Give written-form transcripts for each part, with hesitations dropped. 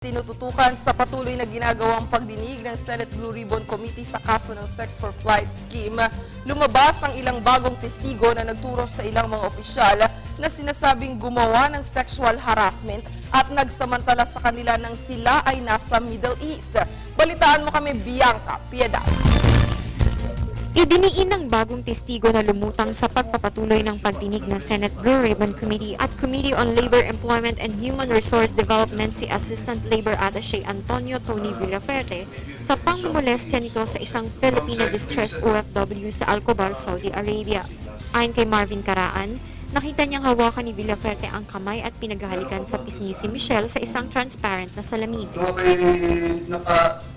Tinututukan sa patuloy na ginagawang pagdinig ng Senate Blue Ribbon Committee sa kaso ng Sex for Flight scheme, lumabas ang ilang bagong testigo na nagturo sa ilang mga opisyal na sinasabing gumawa ng sexual harassment at nagsamantala sa kanila nang sila ay nasa Middle East. Balitaan mo kami, Bianca Piedad. Idiniin ng bagong testigo na lumutang sa pagpapatuloy ng pagdinig ng Senate Blue Ribbon Committee at Committee on Labor, Employment and Human Resource Development si Assistant Labor Attaché Antonio Tony Villaferte sa pangmolestya nito sa isang Filipino distressed OFW sa Alcobar, Saudi Arabia. Ayon kay Marvin Caraan, nakita niyang hawakan ni Villaferte ang kamay at pinaghahalikan sa pisngi si Michelle sa isang transparent na salamin. So,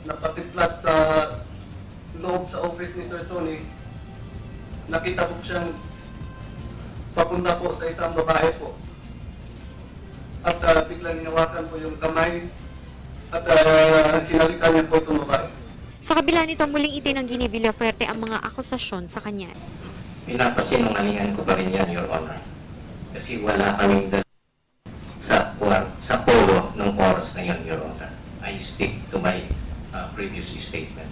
napasiplat sa loob sa office ni Sir Tony, nakita ko siyang papunta po sa isang babae po. At biglang hinawakan po yung kamay at hinalikan niya po itong babae. Sa kabila nito, muling itinanggi ni Villaferte ang mga akusasyon sa kanya. Pinapasinungalingan ko pa rin yan, Your Honor. Kasi wala kaming dala sa polo ng oras na yun, Your Honor. I stick to my previous statement.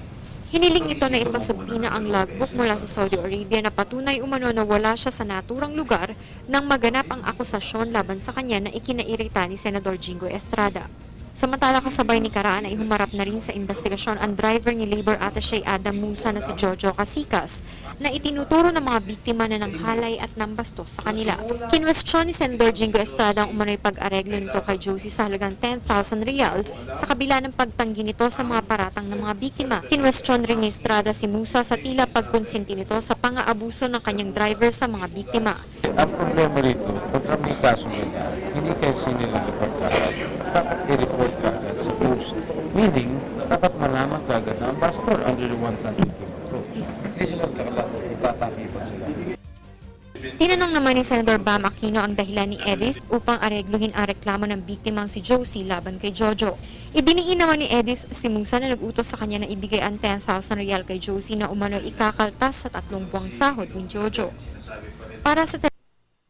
Hiniling ito na ipasubpina ang logbook mula sa Saudi Arabia na patunay umano na wala siya sa naturang lugar nang maganap ang akusasyon laban sa kanya na ikinairita ni Senador Jingo Estrada. Samantala, kasabay ni Caraan ay humarap na rin sa investigasyon ang driver ni Labor Attaché Adam Musa na si Jojo Casikas na itinuturo ng mga biktima na nanghalay at nambastos sa kanila. Kinwestiyon ni Senador Jingo Estrada ang umano'y pag-areglo nito kay Josie sa halagang 10,000 real sa kabila ng pagtanggi nito sa mga paratang ng mga biktima. Kinwestiyon rin ni Estrada si Musa sa tila pagkonsinti nito sa pang-aabuso ng kanyang driver sa mga biktima. Ang problema rito, pagka may kaso ganyan, hindi kasi nila ipagkakas. Dapat i-report ka agad sa post. Meaning, dapat malaman ka agad na ambassador under the one country approach. Hindi sila magkakalako kung tatakipan sila. Tinanong naman ni Senador Bam Aquino ang dahilan ni Edith upang aregluhin ang reklamo ng biktimang si Josie laban kay Jojo. Idiniin naman ni Edith si Musa na nag-utos sa kanya na ibigay ang 10,000 real kay Josie na umano ikakaltas sa 3 buwang sahod ni Jojo. Para sa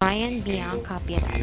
Bayan, Bianca Piedad.